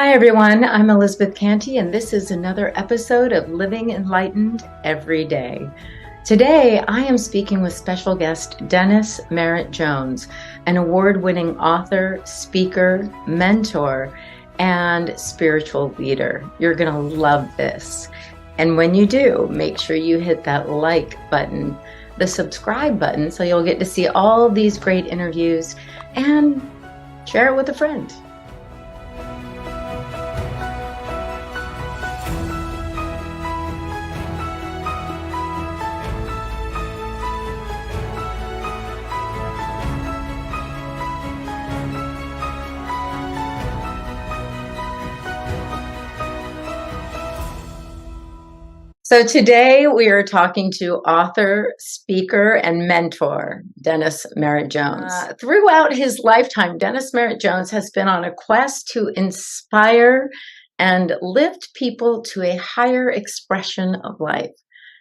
Hi, everyone. I'm Elizabeth Cantey, and this is another episode of Living Enlightened Every Day. Today, I am speaking with special guest Dennis Merrit Jones, an award-winning author, speaker, mentor, and spiritual leader. You're going to love this. And when you do, make sure you hit that like button, the subscribe button, so you'll get to see all these great interviews and share it with a friend. So today we are talking to author, speaker, and mentor, Dennis Merrit Jones. Throughout his lifetime, Dennis Merrit Jones has been on a quest to inspire and lift people to a higher expression of life.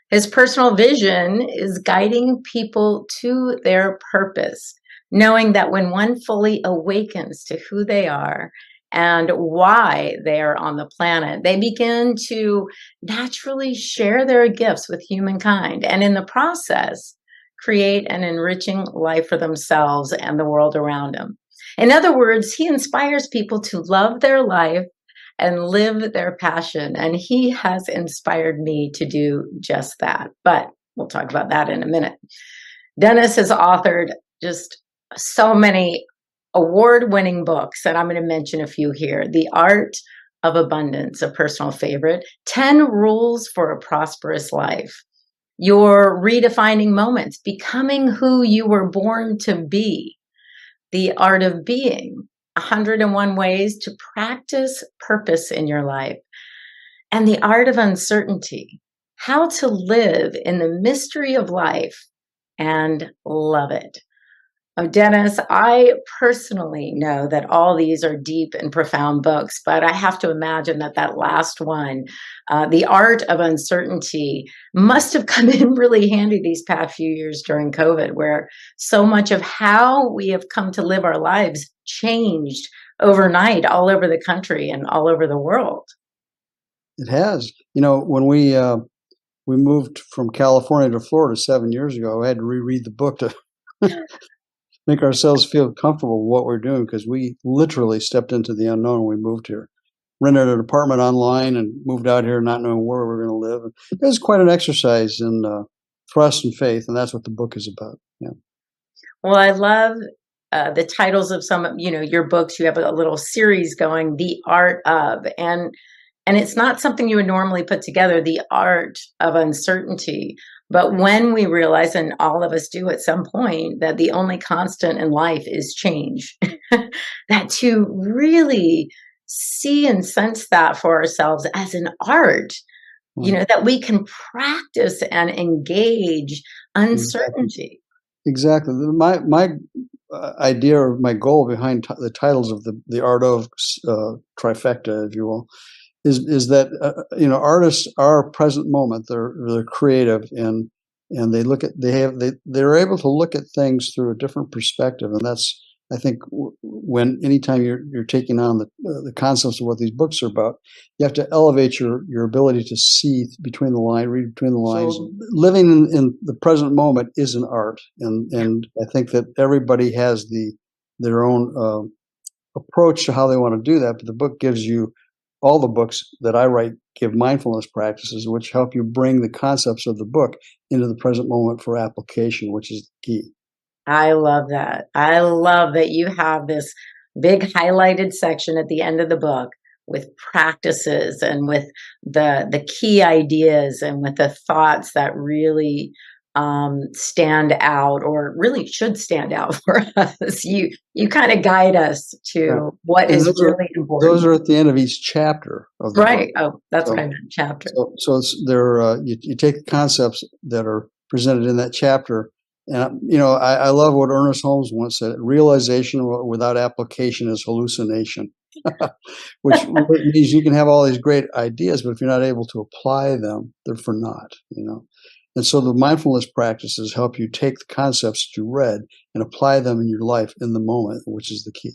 His personal vision is guiding people to their purpose, knowing that when one fully awakens to who they are and why they are on the planet, they begin to naturally share their gifts with humankind and in the process create an enriching life for themselves and the world around them. In other words, he inspires people to love their life and live their passion, and he has inspired me to do just that. But we'll talk about that in a minute. Dennis has authored just so many award-winning books, and I'm going to mention a few here. The Art of Abundance, a personal favorite. 10 Rules for a Prosperous Life. Your Redefining Moments, Becoming Who You Were Born to Be. The Art of Being, 101 Ways to Practice Purpose in Your Life. And The Art of Uncertainty, How to Live in the Mystery of Life and Love It. Oh, Dennis, I personally know that all these are deep and profound books, but I have to imagine that last one, The Art of Uncertainty, must have come in really handy these past few years during COVID, where so much of how we have come to live our lives changed overnight all over the country and all over the world. It has. You know, when we moved from California to Florida 7 years ago, I had to reread the book to make ourselves feel comfortable with what we're doing, because we literally stepped into the unknown when we moved here. Rented an apartment online and moved out here not knowing where we were going to live. It was quite an exercise in trust and faith, and that's what the book is about. Yeah. Well, I love the titles of some of your books. You have a little series going, The Art of, and it's not something you would normally put together, The Art of Uncertainty. But when we realize, and all of us do at some point, that the only constant in life is change, that to really see and sense that for ourselves as an art, that we can practice and engage uncertainty. Exactly. My idea, or my goal behind the titles of the Art of trifecta, if you will, is that artists are present moment. They're creative, and they're able to look at things through a different perspective, and that's, I think, anytime you're taking on the concepts of what these books are about, you have to elevate your ability to see between the lines, read between the lines. So, living in the present moment is an art, and I think that everybody has their own approach to how they want to do that. But the book gives you, all the books that I write give mindfulness practices, which help you bring the concepts of the book into the present moment for application, which is the key. I love that. I love that you have this big highlighted section at the end of the book with practices and with the key ideas and with the thoughts that really stand out, or really should stand out for us. You kind of guide us to what is really important. Those are at the end of each chapter of the book. Oh, that's what I meant, chapter. So it's you take the concepts that are presented in that chapter. And, I love what Ernest Holmes once said: realization without application is hallucination, which means you can have all these great ideas, but if you're not able to apply them, they're for naught, And so the mindfulness practices help you take the concepts that you read and apply them in your life in the moment, which is the key.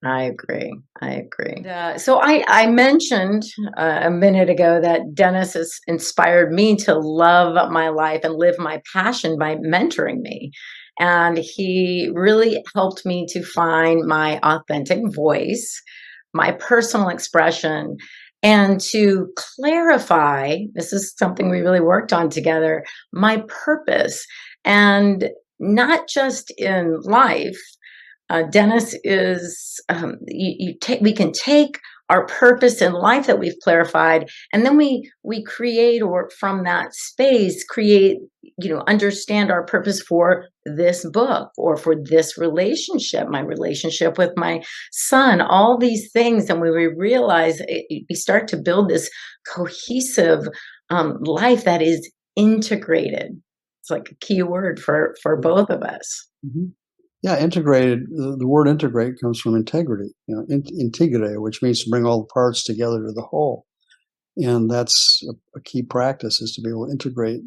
I agree. I agree. So I mentioned a minute ago that Dennis has inspired me to love my life and live my passion by mentoring me. And he really helped me to find my authentic voice, my personal expression, and to clarify, this is something we really worked on together, my purpose. And not just in life, Dennis is we can take our purpose in life that we've clarified, and then we create, or from that space create, understand our purpose for this book or for this relationship, my relationship with my son, all these things. And when we realize it, we start to build this cohesive life that is integrated. It's like a key word for both of us. Mm-hmm. Yeah, integrated. The word integrate comes from integrity, integre, which means to bring all the parts together to the whole. And that's a key practice, is to be able to integrate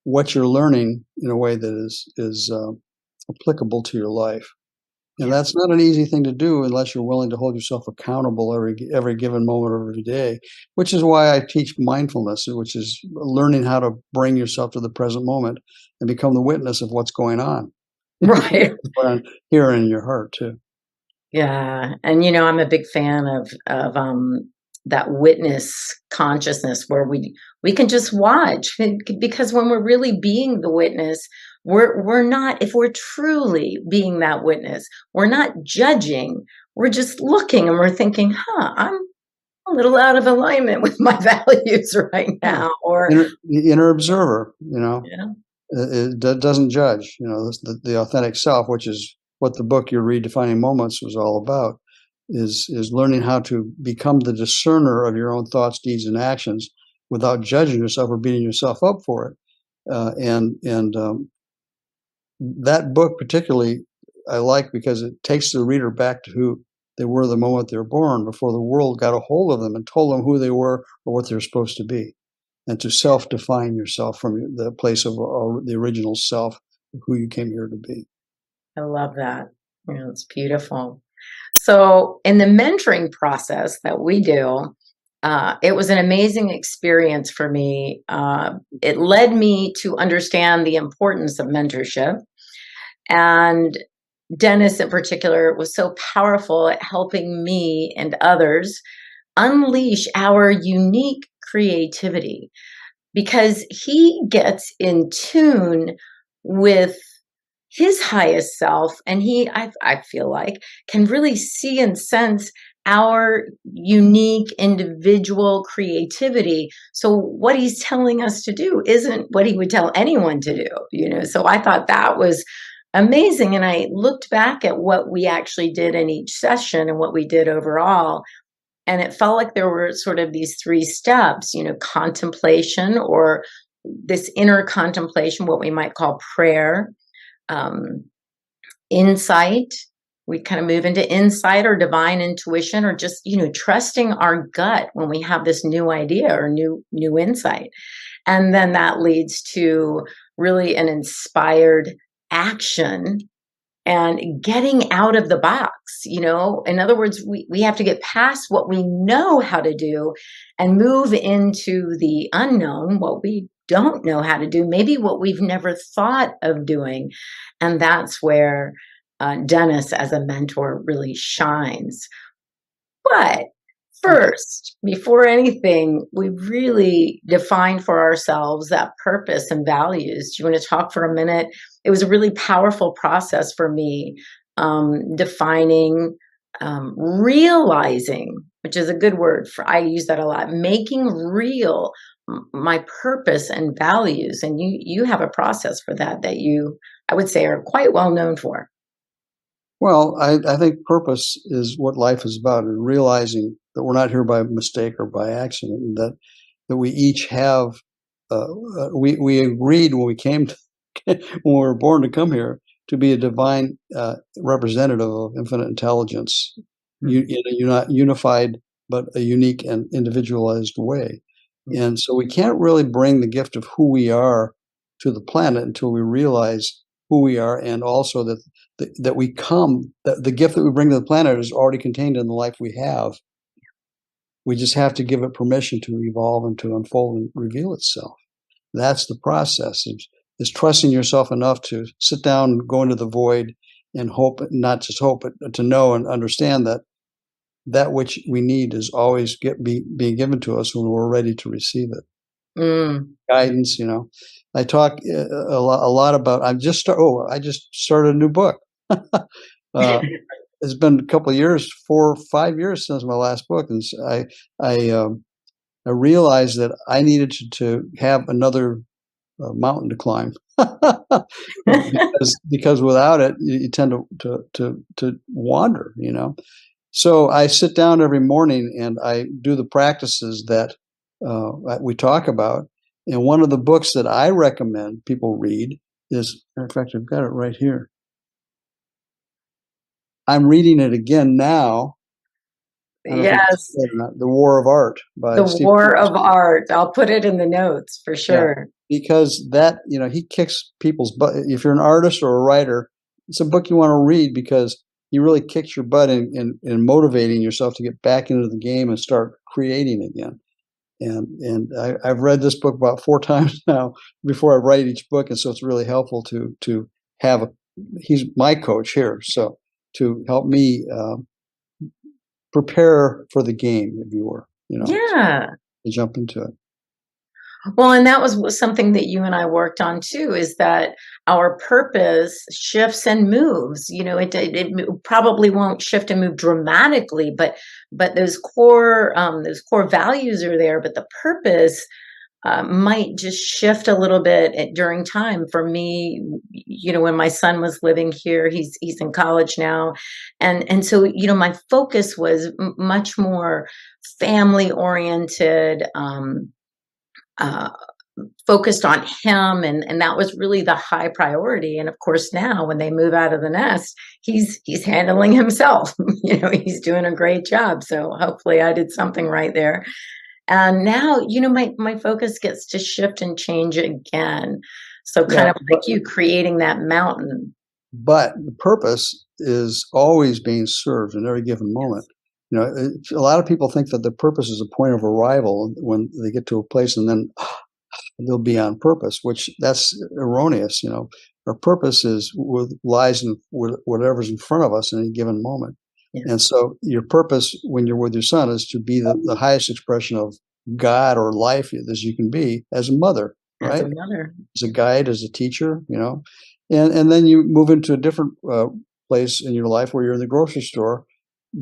what you're learning in a way that is applicable to your life. And that's not an easy thing to do unless you're willing to hold yourself accountable every given moment of every day, which is why I teach mindfulness, which is learning how to bring yourself to the present moment and become the witness of what's going on. Right. Here in your heart too. Yeah. And I'm a big fan of that witness consciousness where we can just watch, because when we're really being the witness, we're not, if we're truly being that witness, we're not judging, we're just looking and we're thinking, I'm a little out of alignment with my values right now. Or the inner observer, yeah. It doesn't judge, the authentic self, which is what the book, Your Redefining Moments, was all about, is learning how to become the discerner of your own thoughts, deeds, and actions without judging yourself or beating yourself up for it. That book particularly I like because it takes the reader back to who they were the moment they were born, before the world got a hold of them and told them who they were or what they're supposed to be. And to self-define yourself from the place of the original self, who you came here to be. I love that. It's beautiful. So in the mentoring process that we do, it was an amazing experience for me. It led me to understand the importance of mentorship. And Dennis in particular was so powerful at helping me and others unleash our unique creativity, because he gets in tune with his highest self, and I feel like, can really see and sense our unique individual creativity. So what he's telling us to do isn't what he would tell anyone to do, so I thought that was amazing. And I looked back at what we actually did in each session and what we did overall, and it felt like there were sort of these three steps, contemplation, or this inner contemplation, what we might call prayer, insight. We kind of move into insight or divine intuition, or just, trusting our gut when we have this new idea or new insight. And then that leads to really an inspired action and getting out of the box. In other words, we have to get past what we know how to do and move into the unknown, what we don't know how to do, maybe what we've never thought of doing. And that's where Dennis as a mentor really shines. But first, before anything, we really define for ourselves that purpose and values. Do you want to talk for a minute? It was a really powerful process for me, defining, realizing, which is a good word I use that a lot, making real my purpose and values. And you have a process for that I would say, are quite well known for. Well, I think purpose is what life is about, and realizing that we're not here by mistake or by accident, and that we each have. We agreed when we came when we were born to come here to be a divine representative of infinite intelligence, unified but a unique and individualized way. And so we can't really bring the gift of who we are to the planet until we realize who we are, and also that that we come, that the gift that we bring to the planet is already contained in the life we have. We just have to give it permission to evolve and to unfold and reveal itself. That's the process, is trusting yourself enough to sit down and go into the void and hope, not just hope, but to know and understand that that which we need is always being given to us when we're ready to receive it. Guidance, I talk a lot about. I just started a new book. It's been a couple of years, 4 or 5 years since my last book, and I realized that I needed to have another mountain to climb because without it, you tend to wander. So I sit down every morning and I do the practices that we talk about. And one of the books that I recommend people read is, in fact, I've got it right here. I'm reading it again now. Yes. The War of Art by The War of Art. I'll put it in the notes for sure. Yeah, because that, he kicks people's butt. If you're an artist or a writer, it's a book you want to read because he really kicks your butt in motivating yourself to get back into the game and start creating again. And I've read this book about 4 times now before I write each book, and so it's really helpful to have he's my coach here, so to help me prepare for the game, if you were, to jump into it. Well, and that was something that you and I worked on too, is that our purpose shifts and moves. It probably won't shift and move dramatically, but those core values are there. But the purpose might just shift a little bit during time. For me, when my son was living here, he's in college now, and so my focus was much more family oriented. Focused on him, and that was really the high priority. And of course, now when they move out of the nest, he's handling himself. He's doing a great job. So hopefully, I did something right there. And now, my focus gets to shift and change again. So kind of like you creating that mountain. But the purpose is always being served in every given moment. A lot of people think that the purpose is a point of arrival when they get to a place, and then they'll be on purpose, which that's erroneous. Our purpose lies in whatever's in front of us in any given moment. Yeah. And so your purpose when you're with your son is to be the highest expression of God or life as you can be as a mother, right? As a mother, as a guide, as a teacher, and then you move into a different place in your life where you're in the grocery store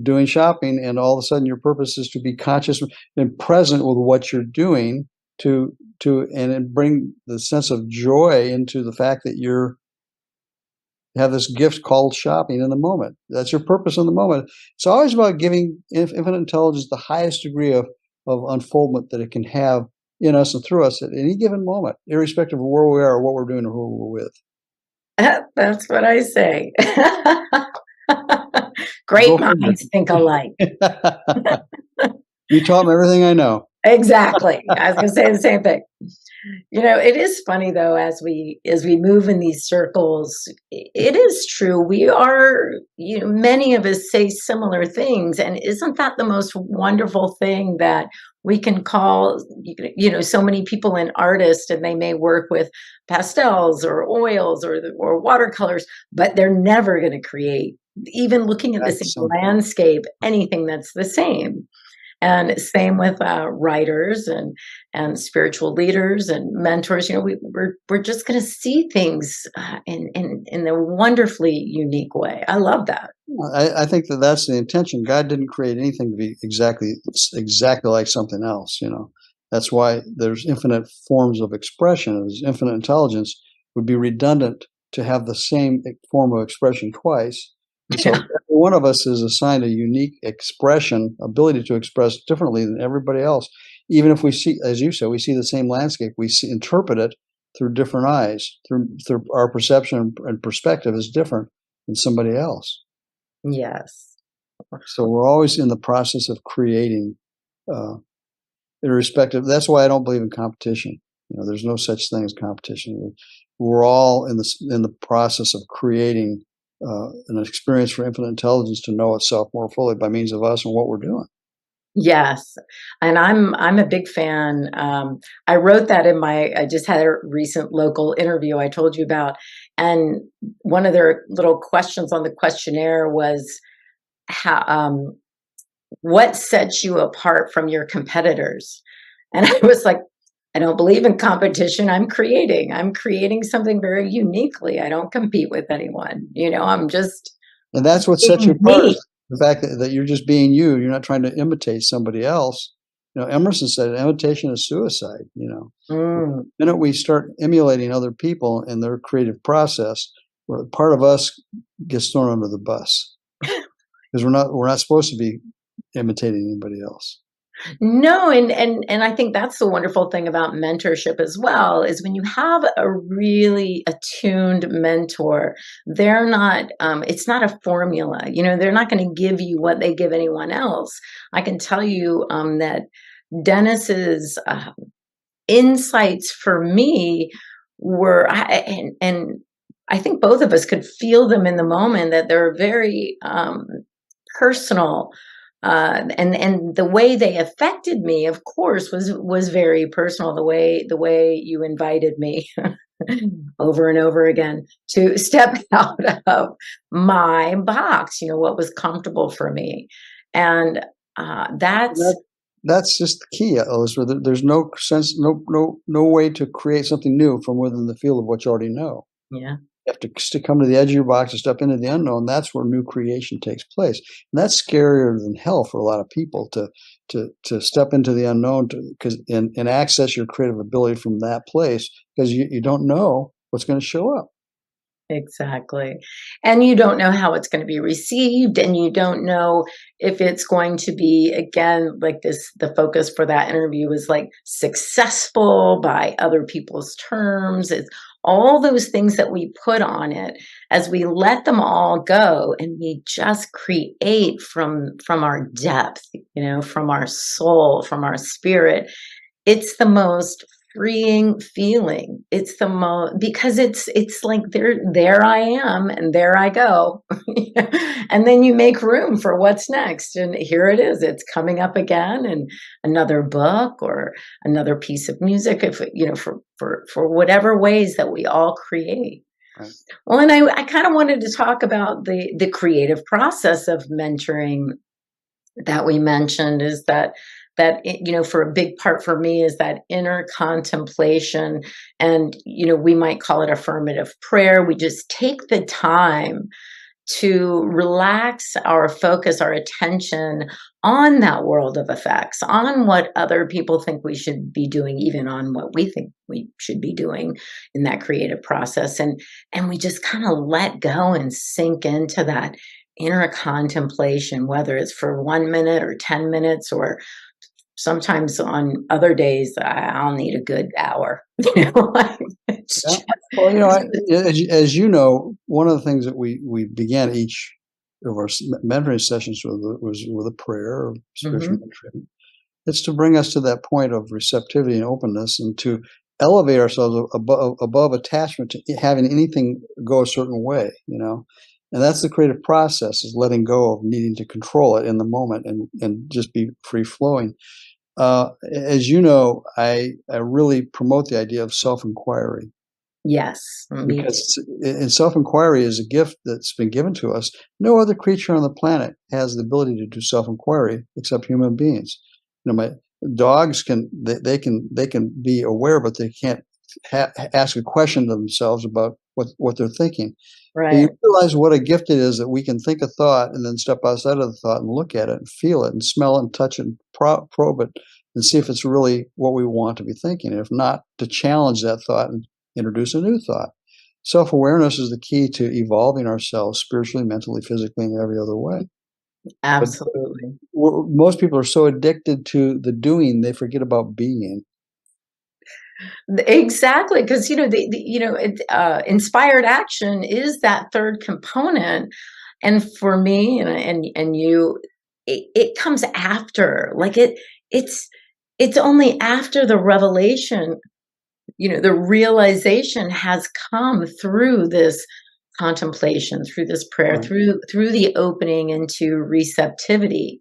doing shopping, and all of a sudden your purpose is to be conscious and present with what you're doing and bring the sense of joy into the fact that you have this gift called shopping in the moment. That's your purpose in the moment. It's always about giving infinite intelligence the highest degree of unfoldment that it can have in us and through us at any given moment, irrespective of where we are or what we're doing or who we're with. That's what I say. Great minds think alike. You taught me everything I know. Exactly. I was going to say the same thing. It is funny though, as we move in these circles, it is true. We are, many of us say similar things. And isn't that the most wonderful thing that we can call, so many people an artist, and they may work with pastels or oils or watercolors, but they're never going to create, even looking at the same landscape, anything that's the same. And same with writers and spiritual leaders and mentors. We're just going to see things in a wonderfully unique way. I love that. I think that's the intention. God didn't create anything to be exactly like something else. That's why there's infinite forms of expression. There's infinite intelligence. Would be redundant to have the same form of expression twice. So every one of us is assigned a unique ability to express differently than everybody else. Even if we see, as you said, we see the same landscape, interpret it through different eyes, through our perception and perspective is different than somebody else. Yes. So we're always in the process of creating, irrespective. That's why I don't believe in competition. There's no such thing as competition. We're all in the process of creating an experience for infinite intelligence to know itself more fully by means of us and what we're doing. Yes, and I'm a big fan. I wrote that in I just had a recent local interview I told you about, and one of their little questions on the questionnaire was how what sets you apart from your competitors? And I was like, I don't believe in competition. I'm creating. I'm creating something very uniquely. I don't compete with anyone. I'm just And that's what sets you being apart, me. is the fact that you're just being you. You're not trying to imitate somebody else. Emerson said imitation is suicide. The Mm. minute we start emulating other people in their creative process, where part of us gets thrown under the bus because we're not supposed to be imitating anybody else. No, and I think that's the wonderful thing about mentorship as well, is when you have a really attuned mentor, they're not it's not a formula. They're not going to give you what they give anyone else. I can tell you that Dennis's insights for me and I think both of us could feel them in the moment, that they're very personal, and the way they affected me, of course, was very personal. The way you invited me over and over again to step out of my box, what was comfortable for me, and that's That's just the key, Elizabeth. There's no sense, no way to create something new from within the field of what you already know. yeah. You have to come to the edge of your box and step into the unknown. That's where new creation takes place, and that's scarier than hell for a lot of people to step into the unknown and access your creative ability from that place, because you don't know what's going to show up. Exactly. And you don't know how it's going to be received, and you don't know if it's going to be, again, like this, the focus for that interview was like successful by other people's terms. It's all those things that we put on it. As we let them all go and we just create from our depth, from our soul, from our spirit, it's the most freeing feeling. It's the most, because it's like there I am and there I go. And then you make room for what's next, and here it is. It's coming up again, and another book or another piece of music, if for whatever ways that we all create. Right. Well, and I kind of wanted to talk about the creative process of mentoring that we mentioned, is for a big part for me is that inner contemplation, and we might call it affirmative prayer. We just take the time to relax our focus, our attention on that world of effects, on what other people think we should be doing, even on what we think we should be doing in that creative process. And we just kind of let go and sink into that inner contemplation, whether it's for 1 minute or 10 minutes, or sometimes on other days I'll need a good hour. It's Yeah. just, Well, as you know, one of the things that we began each of our mentoring sessions was with a prayer of spiritual Mhm. mentoring. It's to bring us to that point of receptivity and openness, and to elevate ourselves above attachment to having anything go a certain way, And that's the creative process, is letting go of needing to control it in the moment, and just be free flowing. As you know, I really promote the idea of self-inquiry, Yes, me too. because self-inquiry is a gift that's been given to us. No other creature on the planet has the ability to do self-inquiry except human beings. My dogs they can be aware, but they can't ask a question to themselves about what they're thinking. But you Right. realize what a gift it is that we can think a thought and then step outside of the thought and look at it and feel it and smell it and touch it and probe it and see if it's really what we want to be thinking. And if not, to challenge that thought and introduce a new thought. Self-awareness is the key to evolving ourselves spiritually, mentally, physically, and every other way. But Absolutely. most people are so addicted to the doing, they forget about being. Exactly, because inspired action is that third component, and for me and you, it comes after. Like it's only after the revelation, the realization has come through this contemplation, through this prayer, Right. through the opening into receptivity,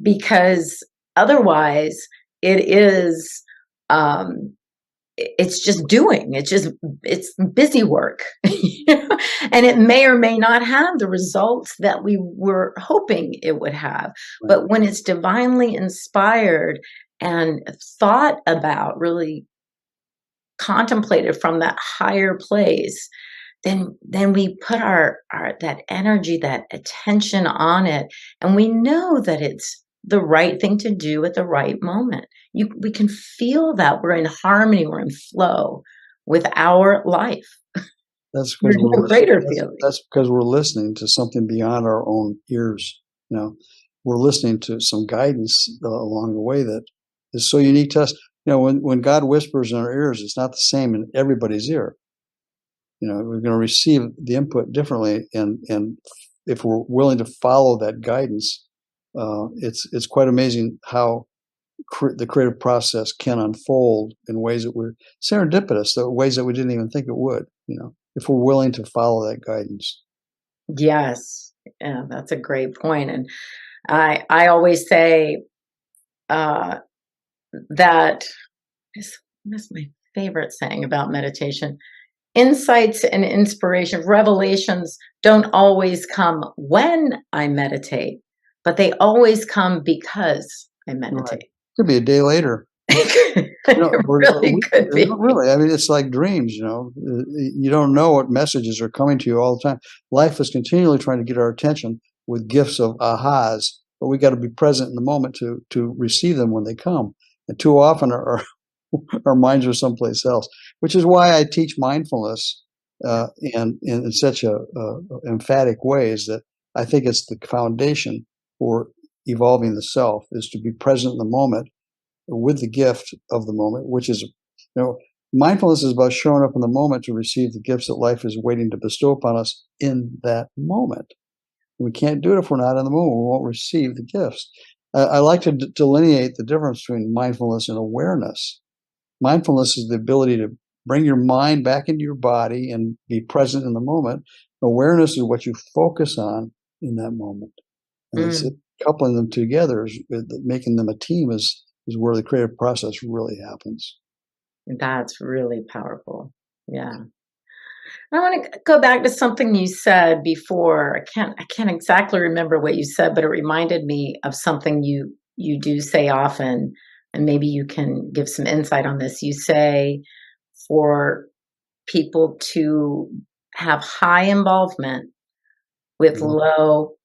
because otherwise it is um it's just doing, it's busy work. And it may or may not have the results that we were hoping it would have. Right. But when it's divinely inspired and thought about, really contemplated from that higher place, then we put our that energy, that attention on it, and we know that it's the right thing to do at the right moment. We can feel that we're in harmony, we're in flow with our life. That's because There's we're no listening. greater feeling. That's because we're listening to something beyond our own ears. You know, we're listening to some guidance along the way that is so unique to us. You know, when God whispers in our ears, it's not the same in everybody's ear. You know, we're going to receive the input differently, and if we're willing to follow that guidance, it's quite amazing how the creative process can unfold in ways that were serendipitous, the ways that we didn't even think it would. You know, if we're willing to follow that guidance. Yes, yeah, that's a great point. And I always say uh, that that's my favorite saying about meditation. Insights and inspiration, revelations don't always come when I meditate, but they always come because I Right. meditate. Could be a day later. No, It really could be. really. I mean, it's like dreams. You know, you don't know what messages are coming to you all the time. Life is continually trying to get our attention with gifts of ahas, but we got to be present in the moment to receive them when they come. And too often, our minds are someplace else, which is why I teach mindfulness and in such a emphatic ways that I think it's the foundation for evolving the self is to be present in the moment with the gift of the moment, which is, mindfulness is about showing up in the moment to receive the gifts that life is waiting to bestow upon us in that moment. We can't do it if we're not in the moment. We won't receive the gifts. I like to delineate the difference between mindfulness and awareness. Mindfulness is the ability to bring your mind back into your body and be present in the moment. Awareness is what you focus on in that moment. And it's coupling them together, making them a team is where the creative process really happens. That's really powerful. Yeah. I want to go back to something you said before. I can't exactly remember what you said, but it reminded me of something you do say often, and maybe you can give some insight on this. You say for people to have high involvement with Mhm. low,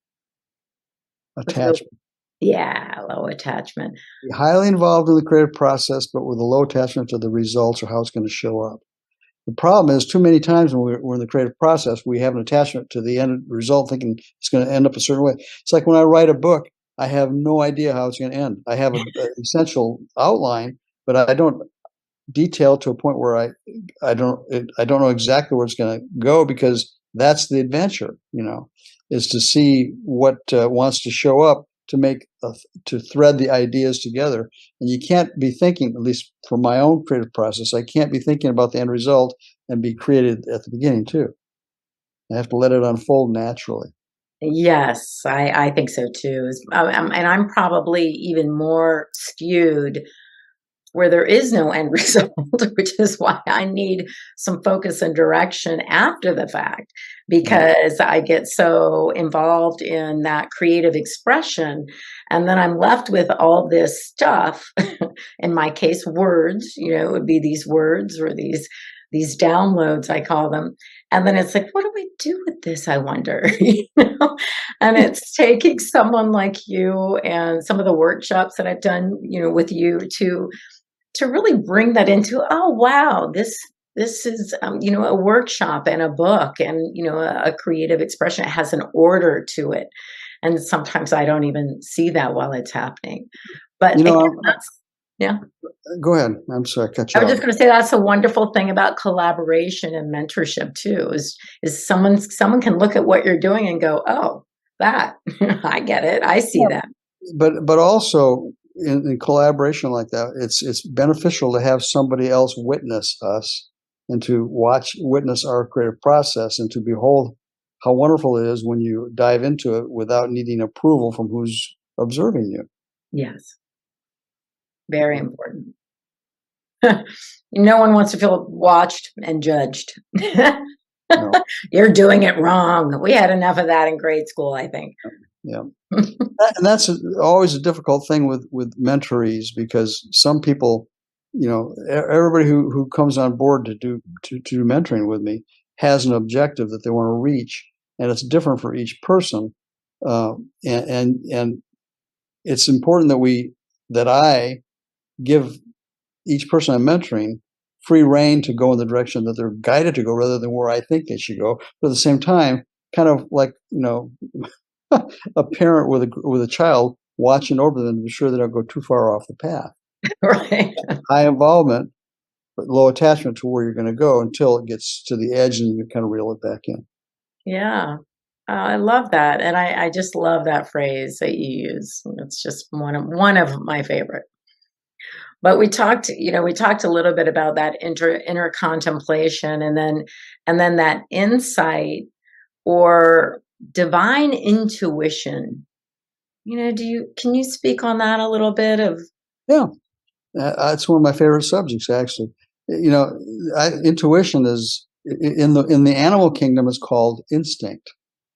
Attachment. yeah, low attachment. Be highly involved in the creative process, but with a low attachment to the results or how it's going to show up. The problem is too many times when we're in the creative process, we have an attachment to the end result thinking it's going to end up a certain way. It's like when I write a book, I have no idea how it's going to end. I have an essential outline, but I don't detail to a point where I don't know exactly where it's going to go, because that's the adventure, is to see what wants to show up to to thread the ideas together. And you can't be thinking, at least for my own creative process, I can't be thinking about the end result and be created at the beginning too. I have to let it unfold naturally. Yes, I think so too. And I'm probably even more skewed where there is no end result, which is why I need some focus and direction after the fact, because I get so involved in that creative expression. And then I'm left with all this stuff, in my case, words, it would be these words or these downloads, I call them. And then it's like, what do I do with this? I wonder, and it's taking someone like you and some of the workshops that I've done, with you to really bring that into, oh wow, this is a workshop and a book and a creative expression. It has an order to it, and sometimes I don't even see that while it's happening. But again, that's, yeah, Go ahead. I'm sorry, I cut I you was off. just going to say that's a wonderful thing about collaboration and mentorship too, is someone can look at what you're doing and go, oh, that I get it, I see that. But also in collaboration like that, it's beneficial to have somebody else witness us and to witness our creative process, and to behold how wonderful it is when you dive into it without needing approval from who's observing you. Yes. Very important. No one wants to feel watched and judged. No. You're doing it wrong. We had enough of that in grade school, I think. Yeah. And that's always a difficult thing with mentorees, because some people, everybody who comes on board to do mentoring with me has an objective that they want to reach, and it's different for each person. And it's important that I give each person I'm mentoring free rein to go in the direction that they're guided to go, rather than where I think they should go. But at the same time, kind of like, a parent with a child, watching over them to be sure they don't go too far off the path. Right. High involvement, but low attachment to where you're going to go until it gets to the edge and you kind of reel it back in. Yeah. I love that. And I just love that phrase that you use. It's just one of my favorite. But we talked a little bit about that inner contemplation, and then that insight or divine intuition. Can you speak on that a little bit of? Yeah, that's one of my favorite subjects, actually. Intuition is in the animal kingdom, it's called instinct.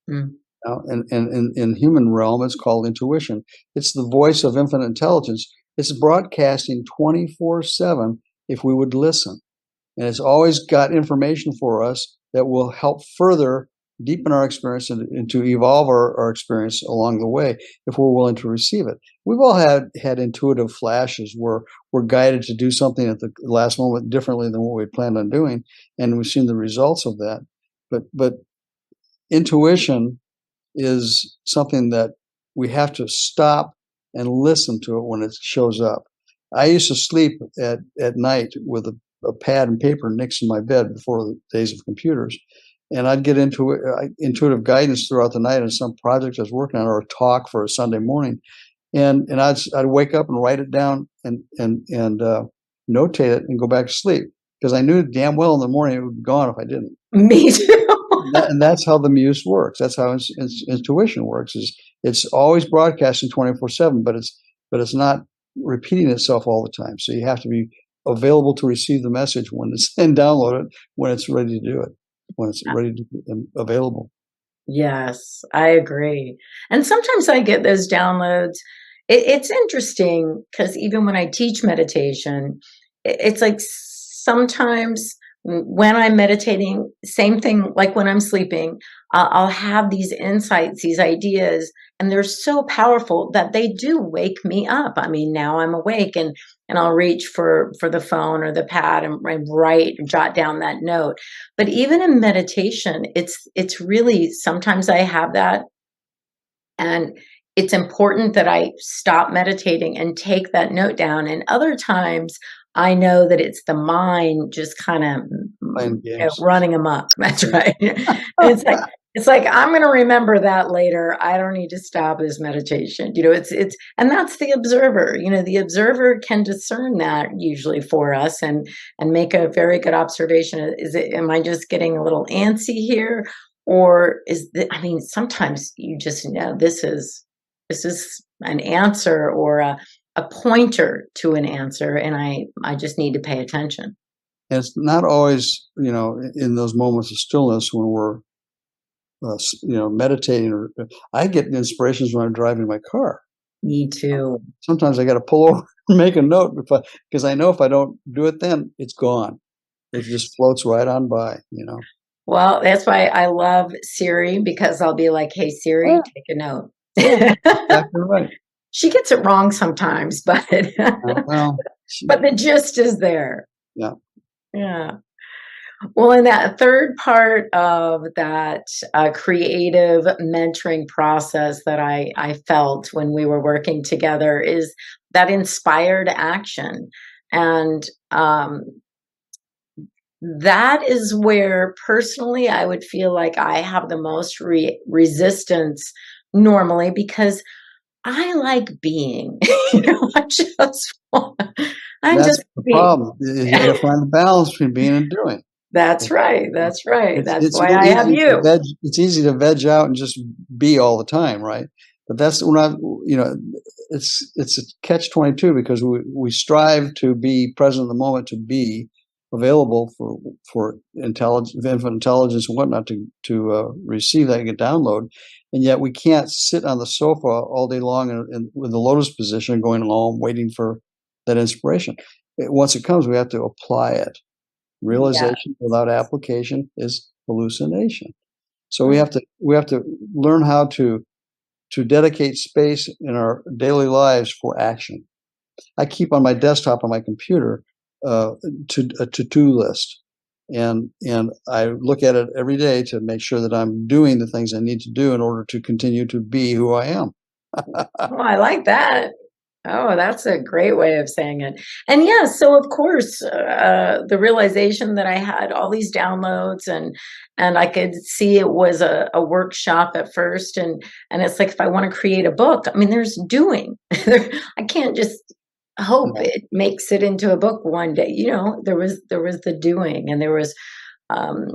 Mm. And in human realm, it's called intuition. It's the voice of infinite intelligence. It's broadcasting 24/7 if we would listen. And it's always got information for us that will help further deepen our experience and to evolve our experience along the way if we're willing to receive it. We've all had intuitive flashes where we're guided to do something at the last moment differently than what we planned on doing, and we've seen the results of that. But intuition is something that we have to stop and listen to it when it shows up. I used to sleep at night with a pad and paper next to my bed before the days of computers, and I'd get into intuitive guidance throughout the night on some project I was working on, or a talk for a Sunday morning, and I'd wake up and write it down and notate it and go back to sleep, because I knew damn well in the morning it would be gone if I didn't. Me too. And that's how the muse works. That's how intuition works. It's always broadcasting 24/7, but it's not repeating itself all the time. So you have to be available to receive the message when it's and download it when it's ready to do it, when it's ready to be available. Yes, I agree. And sometimes I get those downloads. It's interesting because even when I teach meditation, it's like sometimes when I'm meditating, same thing like when I'm sleeping, I'll have these insights, these ideas, and they're so powerful that they do wake me up. I mean, now I'm awake, and I'll reach for the phone or the pad and jot down that note. But even in meditation, it's really, sometimes I have that, and it's important that I stop meditating and take that note down. And other times I know that it's the mind just kind of running amok. That's right. And it's like I'm going to remember that later. I don't need to stop this meditation. And that's the observer. The observer can discern that usually for us, and make a very good observation. Am I just getting a little antsy here? Or sometimes you just know this is an answer, or a pointer to an answer, and I just need to pay attention. And it's not always, in those moments of stillness when we're, meditating. Or I get inspirations when I'm driving my car. Me too. Sometimes I got to pull over and make a note because I know if I don't do it, then it's gone. It just floats right on by. Well, that's why I love Siri, because I'll be like, "Hey Siri, take a note." Exactly right. She gets it wrong sometimes, but but the gist is there. Yeah. Yeah. Well, in that third part of that creative mentoring process that I felt when we were working together is that inspired action. And that is where personally I would feel like I have the most resistance normally, because I like being. I just want. That's the problem. You got to find the balance between being and doing. That's right. That's right. That's It's why real I have easy to you. veg. It's easy to veg out and just be all the time, right? But that's we're not. It's a catch-22 because we strive to be present in the moment, to be available for intelligence, infant intelligence, and whatnot to receive that and get download, and yet we can't sit on the sofa all day long and with the lotus position, going along, waiting for that inspiration. Once it comes, we have to apply it. Yeah. Realization without application is hallucination. So we Mm. have to learn how to dedicate space in our daily lives for action. I keep on my desktop on my computer to a to-do list, and I look at it every day to make sure that I'm doing the things I need to do in order to continue to be who I am. Oh, I like that. Oh, that's a great way of saying it. And yeah, so of course, the realization that I had all these downloads and I could see it was a workshop at first, and it's like if I want to create a book, I mean, there's doing. I can't just hope Yeah. it makes it into a book one day. There was the doing, and there was um,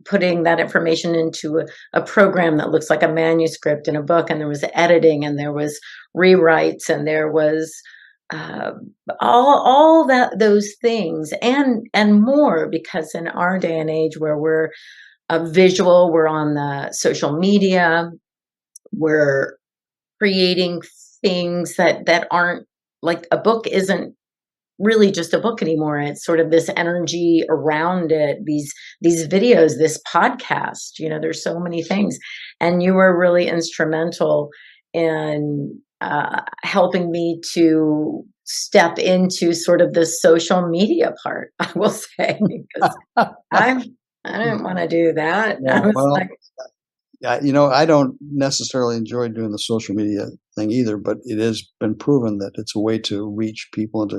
putting that information into a program that looks like a manuscript in a book, and there was editing, and there was rewrites, and there was uh, all that those things and more, because in our day and age where we're visual, we're on the social media, we're creating things that aren't like a book isn't really just a book anymore. It's sort of this energy around it, these videos, this podcast, there's so many things. And you were really instrumental in helping me to step into sort of the social media part, I will say, because I I didn't want to do that. I Yeah, was well, like, I don't necessarily enjoy doing the social media thing either, but it has been proven that it's a way to reach people and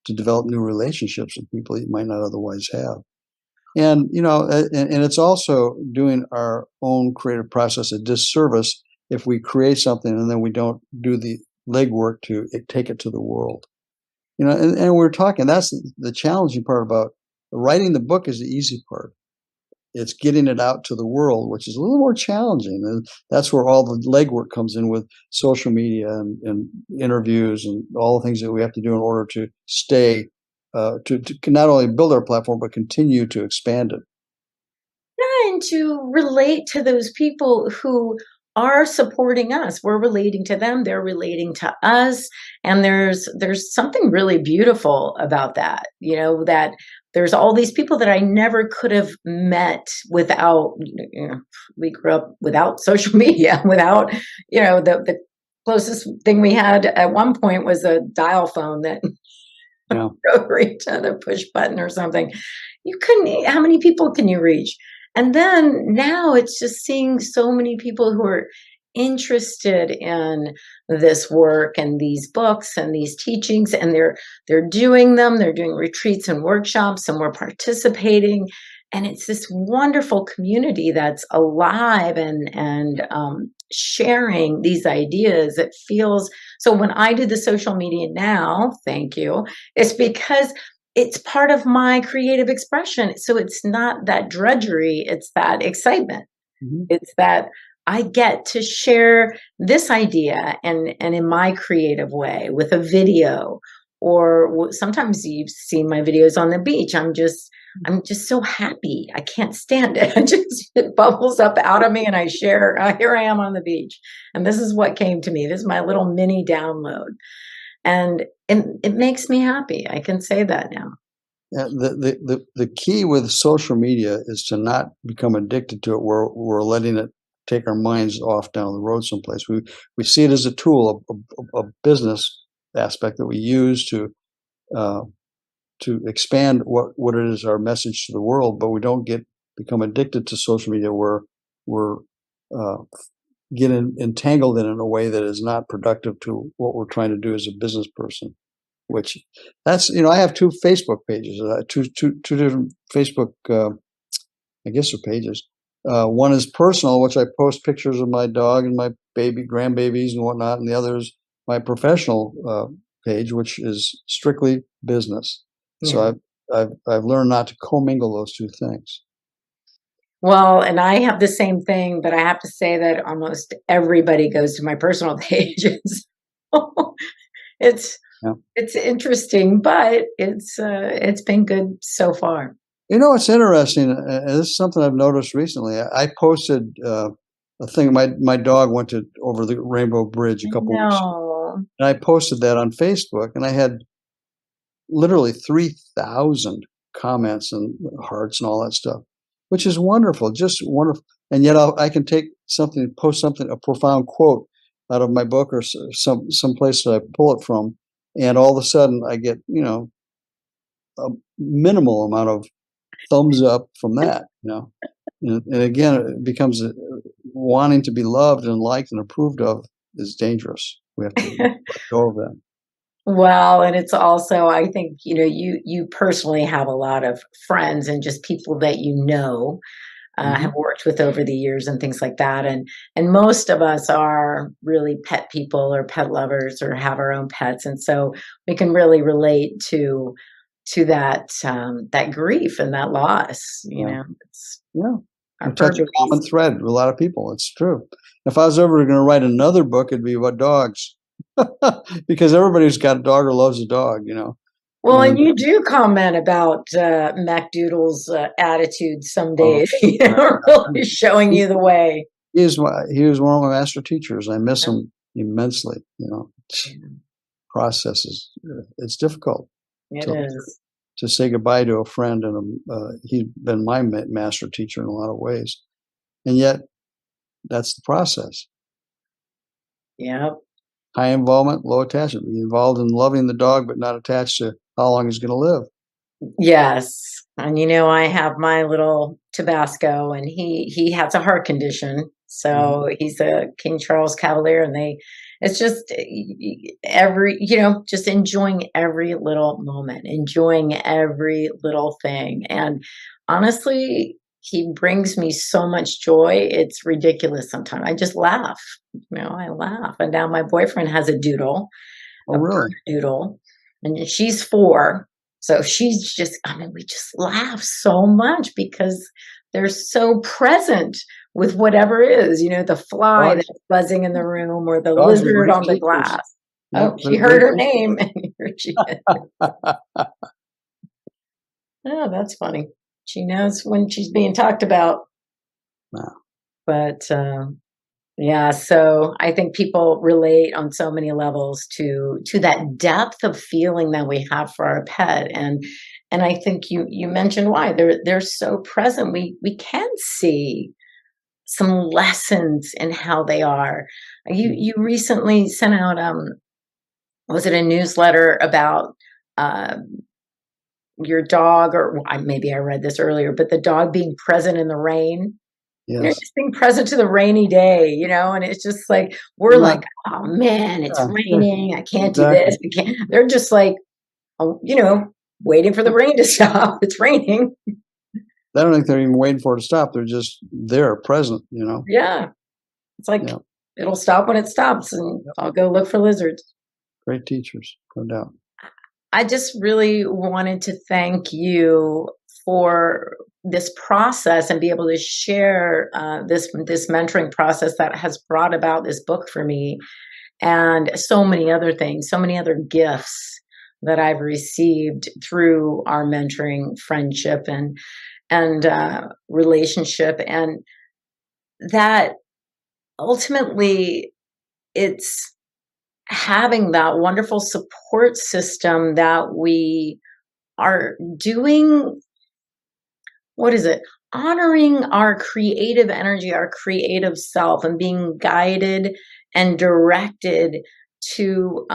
to develop new relationships with people you might not otherwise have. And and it's also doing our own creative process a disservice if we create something and then we don't do the legwork to take it to the world. And we're talking, that's the challenging part about writing the book is the easy part. It's getting it out to the world, which is a little more challenging. And that's where all the legwork comes in with social media and interviews and all the things that we have to do in order to stay, to not only build our platform, but continue to expand it. and to relate to those people who are supporting us. We're relating to them, they're relating to us, and there's something really beautiful about that. That there's all these people that I never could have met without, we grew up without social media, without, the closest thing we had at one point was a dial phone that Yeah. rotary to the push button or something. You couldn't, how many people can you reach? And then now it's just seeing so many people who are interested in this work and these books and these teachings, and they're doing them, they're doing retreats and workshops, and we're participating. And it's this wonderful community that's alive and sharing these ideas. It feels so when I do the social media now, thank you, it's because it's part of my creative expression. So it's not that drudgery, it's that excitement. Mhm. It's that I get to share this idea and in my creative way with a video, or sometimes you've seen my videos on the beach. I'm just so happy. I can't stand it. It bubbles up out of me and I share, here I am on the beach. And this is what came to me. This is my little mini download. And it makes me happy. I can say that now. Yeah, the key with social media is to not become addicted to it. We're letting it take our minds off down the road someplace. We see it as a tool, a business aspect that we use uh, to expand what it is our message to the world, but we don't become addicted to social media where we're uh, getting entangled in a way that is not productive to what we're trying to do as a business person. Which that's I have two Facebook pages, two different Facebook I guess they're pages. One is personal, which I post pictures of my dog and my grandbabies and whatnot, and the other is my professional page, which is strictly business. So Yeah. I've learned not to commingle those two things. Well, and I have the same thing, but I have to say that almost everybody goes to my personal pages. It's Yeah. it's interesting, but it's been good so far. You know, it's interesting. This is something I've noticed recently. I posted a thing. My dog went over the Rainbow Bridge a I couple weeks ago, know. and I posted that on Facebook, and I had literally 3,000 comments and hearts and all that stuff, which is wonderful, just wonderful. And yet I can take something, post something, a profound quote out of my book or some place that I pull it from, and all of a sudden I get, a minimal amount of thumbs up from that. And again, it becomes wanting to be loved and liked and approved of is dangerous. We have to let go of that. Well, and it's also, I think, you personally have a lot of friends and just people that Mm-hmm. have worked with over the years and things like that. And most of us are really pet people or pet lovers or have our own pets, and so we can really relate to that grief and that loss. Yeah. It's Yeah. our We touch fur a babies. common thread with a lot of people. It's true. If I was ever going to write another book, it'd be about dogs, because everybody's got a dog or loves a dog. Well, and And you do comment about MacDoodle's attitude some uh, days, I, really showing he, you the way. he was one of my master teachers. I miss Yeah. him immensely. Processes. It's difficult It to is. to say goodbye to a friend, and he's been my master teacher in a lot of ways, and yet that's the process. Yep. High involvement, low attachment. Be involved in loving the dog, but not attached to how long he's going to live. Yes. And I have my little Tabasco, and he has a heart condition. Mm-hmm. So he's a King Charles Cavalier, and it's just just enjoying every little moment, enjoying every little thing. And honestly, he brings me so much joy. It's ridiculous sometimes. I just laugh. I laugh. And now my boyfriend has a doodle, Oh, a really? doodle, and she's 4. So she's just, we just laugh so much because they're so present with whatever is, the fly Dogs, that's buzzing in the room or the dogs are lizard great on the teachers. glass. Yep, Oh, they're she heard great her teachers. name. And here she is. Oh, that's funny. She knows when she's being talked about. Wow. But yeah, so I think people relate on so many levels to that depth of feeling that we have for our pet, and I think you mentioned why they're so present. We can see some lessons in how they are. You recently sent out was it a newsletter about uh, your dog, or maybe I read this earlier, but the dog being present in the rain. Yes. Just being present to the rainy day, and it's just like we're Not. like, oh man, it's Yeah, raining. I can't do exactly. this. We can't. They're just like, waiting for the rain to stop. It's raining. I don't think they're even waiting for it to stop. They're just there, present. Yeah, it's like Yeah. it'll stop when it stops, and Yep. I'll go look for lizards. Great teachers, no doubt. I just really wanted to thank you for this process and be able to share this mentoring process that has brought about this book for me, and so many other things, so many other gifts that I've received through our mentoring friendship and relationship, and that ultimately it's having that wonderful support system that we are doing. What is it? Honoring our creative energy, our creative self, and being guided and directed to,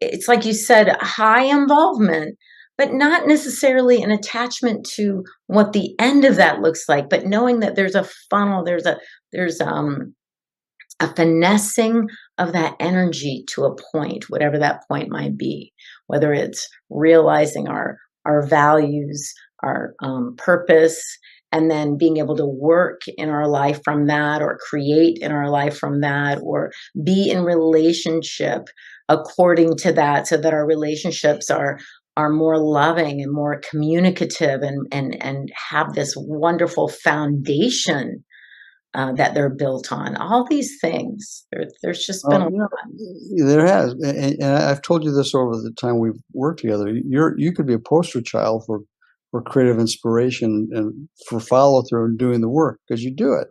it's like you said, high involvement, but not necessarily an attachment to what the end of that looks like, but knowing that there's a funnel, there's a finessing of that energy to a point, whatever that point might be, whether it's realizing our values, our purpose, and then being able to work in our life from that, or create in our life from that, or be in relationship according to that, so that our relationships are are more loving and more communicative and have this wonderful foundation that they're built on. All these things. There's just been a lot. There has, and I've told you this over the time we've worked together. You could be a poster child for creative inspiration and for follow through and doing the work, because you do it,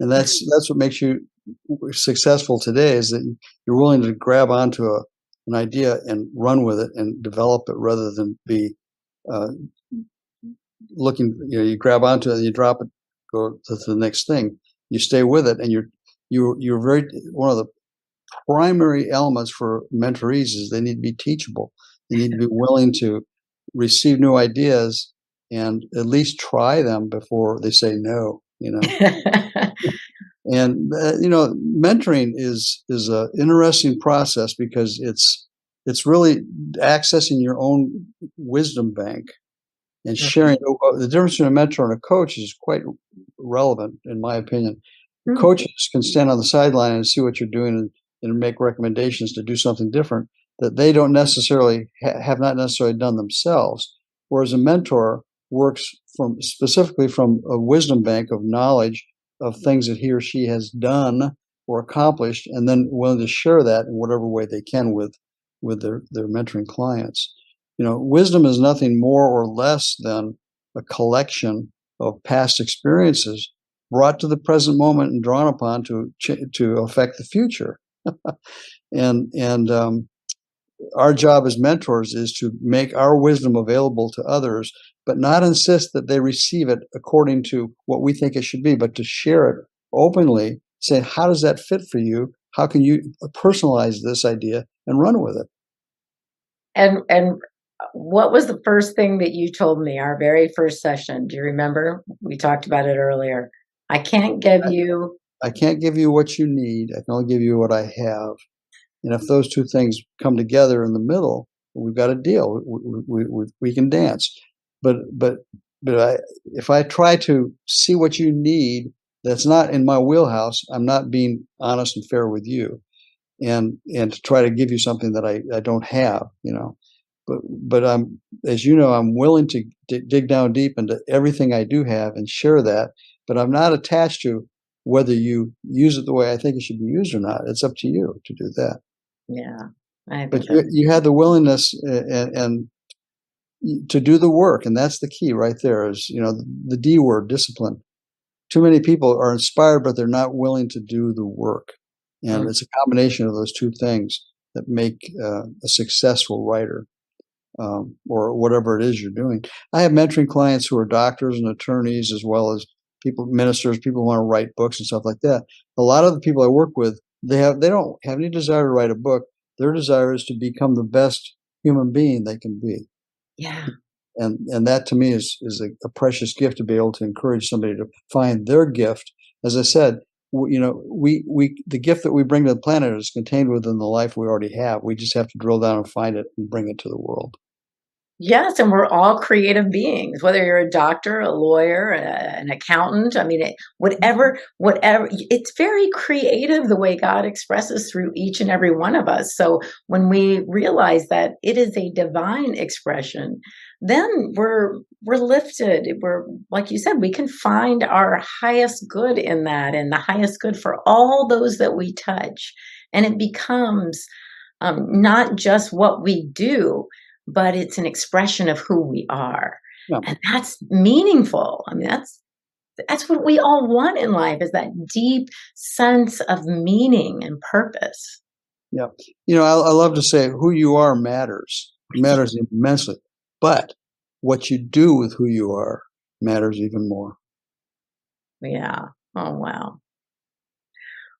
and that's what makes you successful today, is that you're willing to grab onto an idea and run with it and develop it, rather than be looking. You grab onto it and you drop it, go to the next thing. You stay with it, and you're very, one of the primary elements for mentorees is they need to be teachable. They need to be willing to receive new ideas and at least try them before they say no. And mentoring is an interesting process, because it's really accessing your own wisdom bank and sharing. The difference between a mentor and a coach is quite relevant, in my opinion. Coaches can stand on the sideline and see what you're doing and make recommendations to do something different that they don't necessarily have not necessarily done themselves. Whereas a mentor works specifically from a wisdom bank of knowledge of things that he or she has done or accomplished, and then willing to share that in whatever way they can with their mentoring clients. Wisdom is nothing more or less than a collection of past experiences brought to the present moment and drawn upon to affect the future. and our job as mentors is to make our wisdom available to others, but not insist that they receive it according to what we think it should be, but to share it openly, say, how does that fit for you? How can you personalize this idea and run with it? And what was the first thing that you told me, our very first session? Do you remember? We talked about it earlier. I can't give you what you need. I can only give you what I have. And if those two things come together in the middle, we've got a deal. We can dance. But if I try to see what you need, that's not in my wheelhouse. I'm not being honest and fair with you, and to try to give you something that I don't have. But I'm, as you know, I'm willing to dig down deep into everything I do have and share that. But I'm not attached to whether you use it the way I think it should be used or not. It's up to you to do that. Yeah. But you had the willingness and to do the work. And that's the key right there, is, the D word, discipline. Too many people are inspired, but they're not willing to do the work. And it's a combination of those two things that make a successful writer. Or whatever it is you're doing. I have mentoring clients who are doctors and attorneys, as well as ministers, people who want to write books and stuff like that. A lot of the people I work with, they don't have any desire to write a book. Their desire is to become the best human being they can be. Yeah. And that to me is a precious gift, to be able to encourage somebody to find their gift. As I said, the gift that we bring to the planet is contained within the life we already have. We just have to drill down and find it and bring it to the world. Yes, and we're all creative beings, whether you're a doctor, a lawyer, an accountant. I mean, whatever, it's very creative the way God expresses through each and every one of us. So when we realize that it is a divine expression, then we're lifted. We're, like you said, we can find our highest good in that, and the highest good for all those that we touch. And it becomes not just what we do, but it's an expression of who we are. Yeah. And that's meaningful. I mean, that's what we all want in life, is that deep sense of meaning and purpose. Yeah. I love to say who you are matters. It matters immensely. But what you do with who you are matters even more. Yeah. Oh, wow.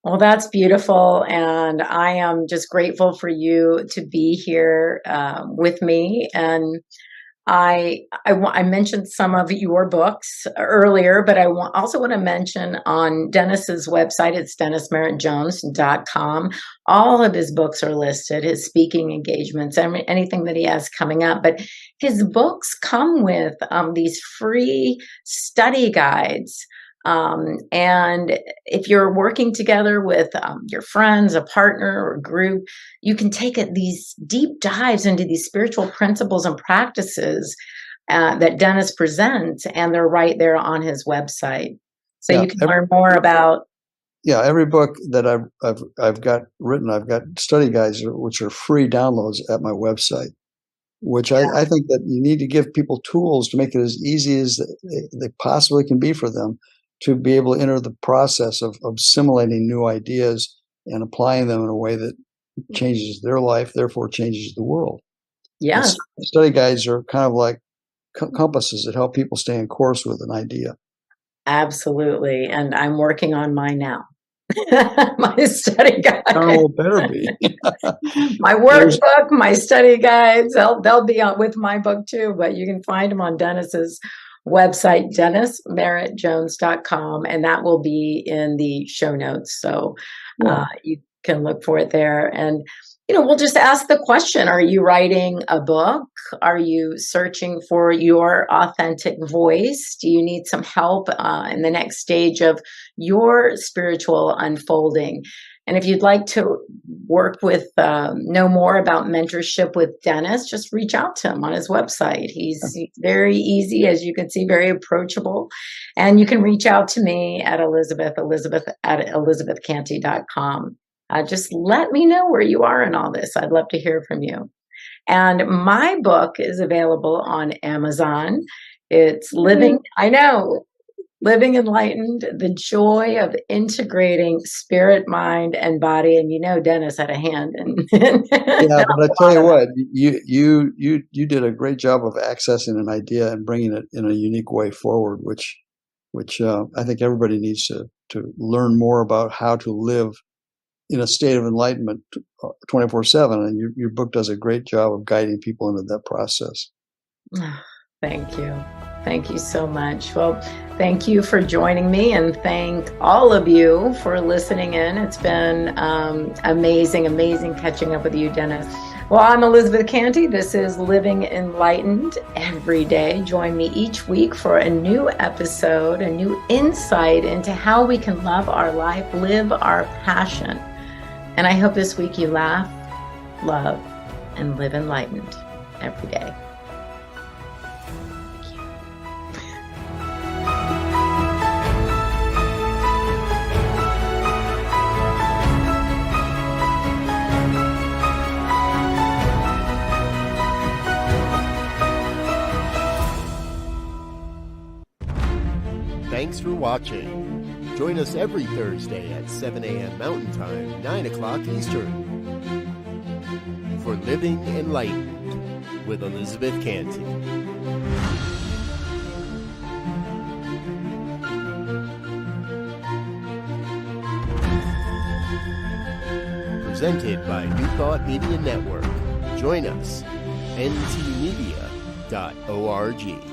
Well, that's beautiful. And I am just grateful for you to be here with me. And I mentioned some of your books earlier, but I also want to mention on Dennis's website, it's dennismerrittjones.com. All of his books are listed, his speaking engagements, anything that he has coming up. But his books come with these free study guides And if you're working together with your friends, a partner, or group, you can take these deep dives into these spiritual principles and practices that Dennis presents, and they're right there on his website. So you can learn more about. Yeah, every book that I've got written, I've got study guides which are free downloads at my website. Which I think that you need to give people tools to make it as easy as they possibly can be for them to be able to enter the process of assimilating new ideas and applying them in a way that changes their life, therefore changes the world. Yes. Study guides are kind of like compasses that help people stay in course with an idea. Absolutely. And I'm working on mine now. My study guide. Oh, better be. My workbook, my study guides, they'll be on with my book too, but you can find them on Dennis's website, DennisMerrittJones.com, and that will be in the show notes. So you can look for it there. And we'll just ask the question, are you writing a book? Are you searching for your authentic voice? Do you need some help in the next stage of your spiritual unfolding? And if you'd like to work with, know more about mentorship with Dennis, just reach out to him on his website. He's very easy, as you can see, very approachable. And you can reach out to me at Elizabeth at elizabethcantey.com. Just let me know where you are in all this. I'd love to hear from you. And my book is available on Amazon. It's Living Enlightened, the joy of integrating spirit, mind, and body. And Dennis had a hand in. Yeah, but I tell you what, you did a great job of accessing an idea and bringing it in a unique way forward, which I think everybody needs to learn more about how to live in a state of enlightenment 24/7, and your book does a great job of guiding people into that process. Thank you. Thank you so much. Well, thank you for joining me, and thank all of you for listening in. It's been amazing catching up with you, Dennis. Well, I'm Elizabeth Cantey. This is Living Enlightened Every Day. Join me each week for a new episode, a new insight into how we can love our life, live our passion. And I hope this week you laugh, love, and live enlightened every day. Thanks for watching. Join us every Thursday at 7 a.m. Mountain Time, 9 o'clock Eastern, for Living Enlightened with Elizabeth Cantey. Presented by New Thought Media Network. Join us, ntmedia.org.